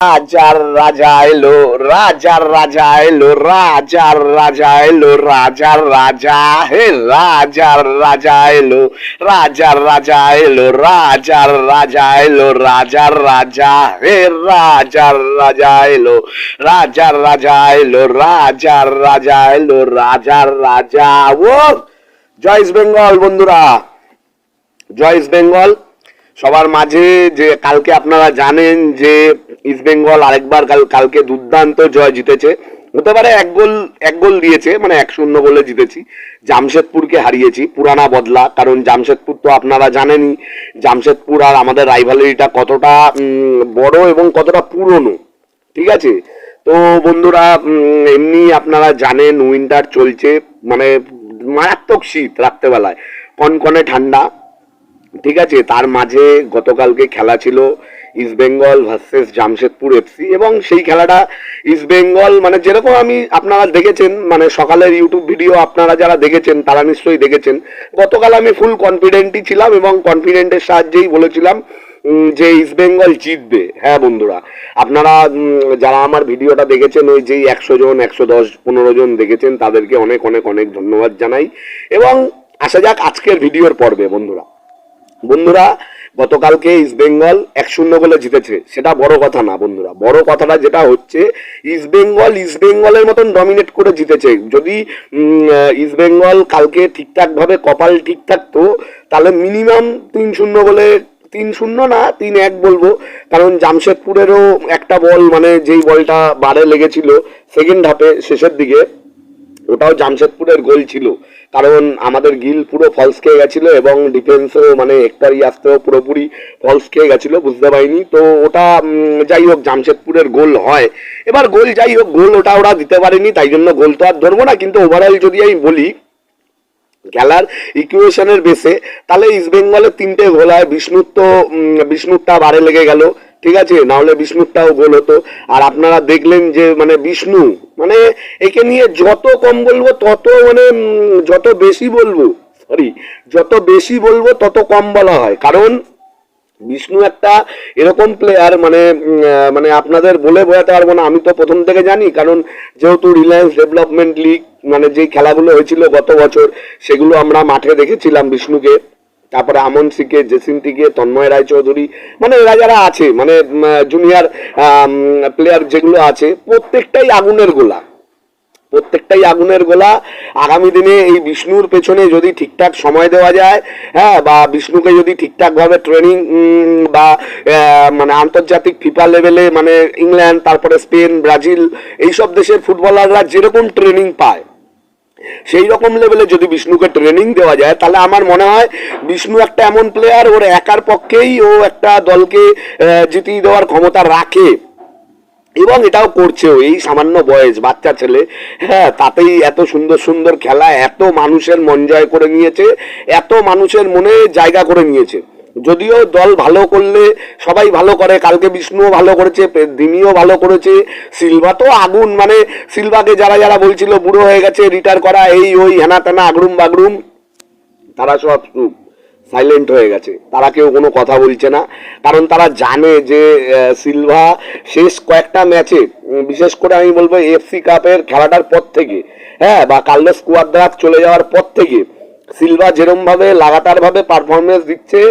রাজার রাজা এলো, রাজার রাজা এলো, রাজার রাজা এলো, রাজার রাজা হে রাজার রাজা এলো, রাজার রাজা এলো, রাজার রাজা এলো, রাজার রাজা হে রাজার রাজা এলো, রাজার রাজা এলো, রাজার রাজা এলো, রাজার রাজা। ও জয় ইস্ট বেঙ্গল বন্ধুরা, জয় ইস্ট বেঙ্গল। সবার মাঝে যে কালকে আপনারা জানেন যে ইস্ট বেঙ্গল আরেকবার কালকে দুর্দান্ত জয় জিতেছে। হতে পারে এক গোল দিয়েছে, মানে 1-0 গোলে জিতেছি। জামশেদপুরকে হারিয়েছি, পুরানা বদলা। কারণ জামশেদপুর তো আপনারা জানেনই, জামশেদপুর আর আমাদের রাইভালারিটা কতটা বড় এবং কতটা পুরনো, ঠিক আছে। তো বন্ধুরা, এমনি আপনারা জানেন উইন্টার চলছে, মানে মারাত্মক শীত, রাত্রেবেলায় কনকনে ঠান্ডা, ঠিক আছে। তার মাঝে গতকালকে খেলা ছিল east Bengal versus Jamshedpur FC, এবং সেই খেলাটা ইস্ট বেঙ্গল, মানে যেরকম আপনারা দেখেছেন, মানে সকালের ইউটিউব ভিডিও আপনারা যারা দেখেছেন তারা নিশ্চয়ই দেখেছেন। গতকাল আমি ফুল কনফিডেন্টই ছিলাম এবং কনফিডেন্টের সাহায্যেই বলেছিলাম যে ইস্ট বেঙ্গল জিতবে। হ্যাঁ বন্ধুরা, আপনারা যারা আমার ভিডিওটা দেখেছেন, ওই যেই 100 জন 110 15 জন দেখেছেন, তাদেরকে অনেক অনেক অনেক ধন্যবাদ জানাই। এবং আসা যাক আজকের ভিডিওর পর্বে। বন্ধুরা গতকালকে ইস্ট বেঙ্গল 1-0 গোলে জিতেছে, সেটা বড় কথা না বন্ধুরা। বড় কথাটা যেটা হচ্ছে, ইস্ট বেঙ্গলের মতন ডমিনেট করে জিতেছে। যদি ইস্ট বেঙ্গল কালকে ঠিকঠাক ভাবে কপাল ঠিক থাকতো, তাহলে মিনিমাম 3-0 গোলে, 3-0 না 3-1 বলবো। কারণ জামশেদপুরেরও একটা বল, মানে যেই বলটা বারে লেগেছিল সেকেন্ড হাফে শেষের দিকে, ওটাও জামশেদপুরের গোল ছিল। কারণ আমাদের গিল পুরো ফলস খেয়ে গেছিল এবং ডিফেন্সও, মানে একটারই আসতেও পুরোপুরি ফলস খেয়ে গেছিল, বুঝতে পারিনি। তো ওটা যাই হোক জামশেদপুরের গোল হয়। এবার গোল যাই হোক, গোল ওরা দিতে পারেনি, তাই জন্য গোল তো আর ধরবো না। কিন্তু ওভারঅল যদি আমি বলি খেলার ইকুয়েশনের বেসে, তাহলে ইস্ট বেঙ্গলের 3টে গোল হয়। বিষ্ণুরটা বারে লেগে গেল, ঠিক আছে, না হলে বিষ্ণুরটাও গোল হতো। আর আপনারা দেখলেন যে মানে বিষ্ণু, মানে একে নিয়ে যত কম বলবো তত, মানে যত বেশি বলবো তত কম বলা হয়। কারণ বিষ্ণু একটা এরকম প্লেয়ার, মানে আপনাদের বলে বোঝাতে পারবো না। আমি তো প্রথম থেকে জানি, কারণ যেহেতু রিলায়েন্স ডেভেলপমেন্ট লিগ, মানে যে খেলাগুলো হয়েছিল গত বছর, সেগুলো আমরা মাঠে দেখেছিলাম বিষ্ণুকে। তারপরে আমন সিকে, জেসিন্টিকে, তন্ময় রায়চৌধুরী, মানে এরা যারা আছে, মানে জুনিয়র প্লেয়ার যেগুলো আছে, প্রত্যেকটাই আগুনের গোলা। আগামী দিনে এই বিষ্ণুর পেছনে যদি ঠিকঠাক সময় দেওয়া যায়, হ্যাঁ, বা বিষ্ণুকে যদি ঠিকঠাক ভাবে ট্রেনিং বা মানে আন্তর্জাতিক ফিফা লেভেলে, মানে ইংল্যান্ড, তারপরে স্পেন, ব্রাজিল, এইসব দেশের ফুটবলাররা যেরকম ট্রেনিং পায়, সেই রকম লেভেলে যদি বিষ্ণুকে ট্রেনিং দেওয়া যায়, তাহলে আমার মনে হয় বিষ্ণু একটা এমন প্লেয়ার, ওর একার পক্ষেই ও একটা দলকে জিতিয়ে দেওয়ার ক্ষমতা রাখে। এবং এটাও করছেও, এই সামান্য বয়স, বাচ্চা ছেলে, হ্যাঁ, তাতেই এত সুন্দর সুন্দর খেলা, এত মানুষের মন জয় করে নিয়েছে, এত মানুষের মনে জায়গা করে নিয়েছে। যদিও দল ভালো করলে সবাই ভালো করে, কালকে বিষ্ণুও ভালো করেছে, দিমিও ভালো করেছে, সিলভা তো আগুন। মানে সিলভাকে যারা বলছিল বুড়ো হয়ে গেছে, রিটায়ার করা, এই ওই হেনা তেনা আগরুম বাগরুম, তারা সব সাইলেন্ট হয়ে গেছে, তারা কেউ কোনো কথা বলছে না। কারণ তারা জানে যে সিলভা শেষ কয়েকটা ম্যাচে, বিশেষ করে আমি বলবো এফসি কাপের খেলাটার পর থেকে, হ্যাঁ, বা কার্লোস কুয়াদ্রাস চলে যাওয়ার পর থেকে, সিলভা যেরম ভাবে লাগাতার ভাবে পারফরমেন্স দিচ্ছে,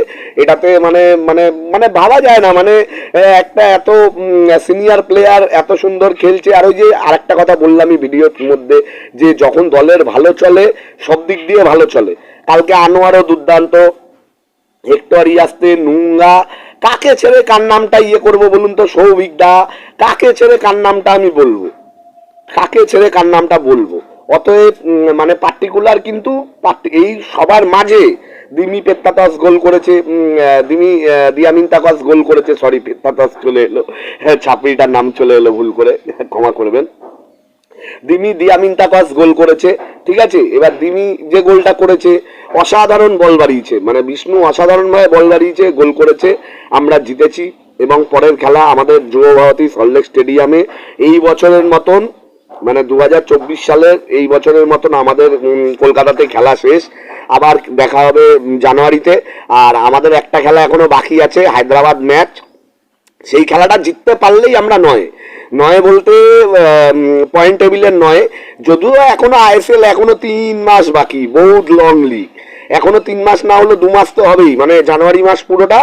এটাতে মানে মানে মানে ভাবা যায় না। মানে একটা এত সিনিয়র প্লেয়ার এত সুন্দর খেলছে। আর ওই যে আরেকটা কথা বললাম এই ভিডিওর মধ্যে, যে যখন দলের ভালো চলে, সব দিক দিয়ে ভালো চলে। কালকে আনোয়ারও দুর্দান্ত, হেক্টর ইয়াস্তে, নুঙ্গা, কাকে ছেড়ে কার নামটা করবো বলুন তো? সৌভিক দা, কাকে ছেড়ে কার নামটা আমি বলবো? অতএব মানে পার্টিকুলার, কিন্তু এই সবার মাঝে দিমি পেত্তাতাস গোল করেছে, দিয়ামিন্তাকাস গোল করেছে, সরি পেত্তাতাস চলে এলো, ছাপড়িটার নাম চলে এলো ভুল করে, ক্ষমা করবেন। দিয়ামিন্তাকাস গোল করেছে, ঠিক আছে। এবার দিমি যে গোলটা করেছে, অসাধারণ বল বাড়িয়েছে, মানে বিষ্ণু অসাধারণভাবে বল বাড়িয়েছে, গোল করেছে, আমরা জিতেছি। এবং পরের খেলা আমাদের যুব ভারতী সল্টলেক স্টেডিয়ামে, এই বছরের মতন, মানে 2024 সালের এই বছরের মতন আমাদের কলকাতাতে খেলা শেষ। আবার দেখা হবে জানুয়ারিতে। আর আমাদের একটা খেলা এখনো বাকি আছে, হায়দ্রাবাদ ম্যাচ, সেই খেলাটা জিততে পারলেই আমরা নয় নয় বলতে পয়েন্ট টেবিলের নয়, যদিও এখনো আইএসএল এখনো 3 মাস বাকি, বহুত লং লিগ, এখনো 3 মাস না হলো 2 মাস তো হবেই, মানে জানুয়ারি মাস পুরোটা,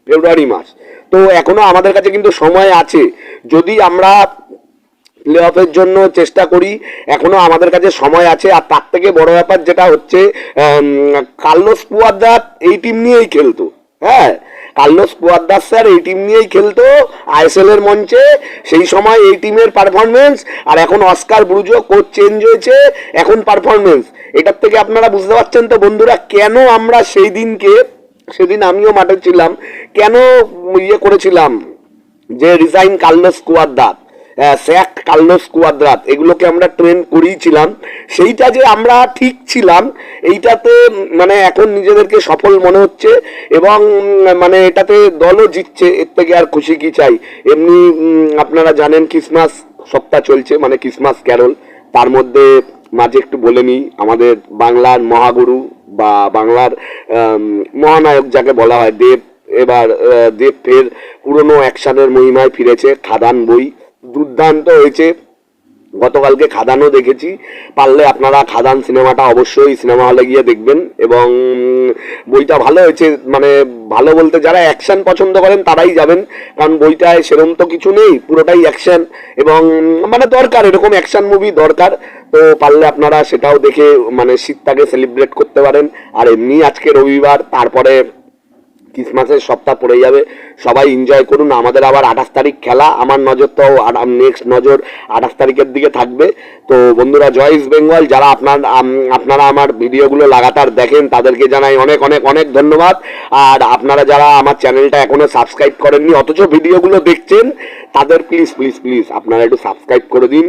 ফেব্রুয়ারি মাস, তো এখনো আমাদের কাছে কিন্তু সময় আছে। যদি আমরা প্লে অফের জন্য চেষ্টা করি, এখনো আমাদের কাছে সময় আছে। আর তার থেকে বড় ব্যাপার যেটা হচ্ছে, কার্লোস কুয়াদ্রাত এই টিম নিয়েই খেলতো, হ্যাঁ কার্লোস কুয়াদ্রাত স্যার এই টিম নিয়েই খেলতো আইএসএল এর মঞ্চে, সেই সময় এই টিমের পারফরমেন্স, আর এখন অস্কার ব্রুজো কোচ চেঞ্জ হয়েছে, এখন পারফরমেন্স, এটার থেকে আপনারা বুঝতে পারছেন তো বন্ধুরা কেন আমরা সেই দিনকে, সেদিন আমিও মাঠে ছিলাম, কেন ইয়ে করেছিলাম যে resign Carlos Cuadrat, sack Carlos Cuadrat, এগুলোকে আমরা ট্রেন করিয়েছিলাম, সেইটা যে আমরা ঠিক ছিলাম এইটাতে মানে এখন নিজেদেরকে সফল মনে হচ্ছে, এবং মানে এটাতে দলও জিতছে, এর থেকে আর খুশি কি চাই। এমনি আপনারা জানেন ক্রিসমাস সপ্তাহ চলছে, মানে ক্রিসমাস ক্যারল, তার মধ্যে মাঝে একটু বলে নিই, আমাদের বাংলার মহাগুরু বা বাংলার মহানায়ক যাকে বলা হয় দেব, এবার দেব ফের পুরনো অ্যাকশনের মহিমায় ফিরেছে। খাদান বই দুর্দান্ত হয়েছে, গতকালকে খাদানও দেখেছি, পারলে আপনারা খাদান সিনেমাটা অবশ্যই সিনেমা হলে গিয়ে দেখবেন, এবং বইটা ভালো হয়েছে, মানে ভালো বলতে যারা অ্যাকশন পছন্দ করেন তারাই যাবেন, কারণ বইটায় সেরম তো কিছু নেই, পুরোটাই অ্যাকশন, এবং মানে দরকার এরকম অ্যাকশন মুভি দরকার, তো পারলে আপনারা সেটাও দেখে মানে শীতটাকে সেলিব্রেট করতে পারেন। আর এমনি আজকে রবিবার, তারপরে ক্রিসমাসের সপ্তাহ পড়ে যাবে, সবাই এনজয় করুন। আমাদের আবার 28 তারিখ খেলা, আমার নজর তো নেক্সট নজর 28 তারিখের দিকে থাকবে। তো বন্ধুরা, জয় ইস্ট বেঙ্গল, যারা আপনারা আমার ভিডিওগুলো লাগাতার দেখেন তাদেরকে জানাই অনেক অনেক অনেক ধন্যবাদ। আর আপনারা যারা আমার চ্যানেলটা এখনো সাবস্ক্রাইব করেননি অথচ ভিডিওগুলো দেখছেন, তাদের প্লিজ প্লিজ প্লিজ আপনারা একটু সাবস্ক্রাইব করে দিন।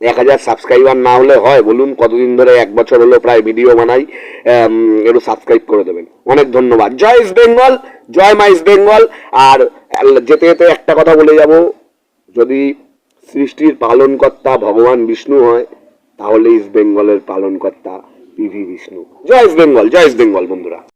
1000 সাবস্ক্রাইবার না হলে হয় বলুন? কতদিন ধরে, 1 বছর হলো প্রায় ভিডিও বানাই, একটু সাবস্ক্রাইব করে দেবেন। অনেক ধন্যবাদ। জয় ইস্ট বেঙ্গল, জয় মা ইস্ট বেঙ্গল। আর যেতে যেতে একটা কথা বলে যাব, যদি সৃষ্টির পালনকর্তা ভগবান বিষ্ণু হয়, তাহলে ইস্ট বেঙ্গলের পালনকর্তা পিভি বিষ্ণু। জয় ইস্ট বেঙ্গল, জয় ইস্ট বেঙ্গল বন্ধুরা।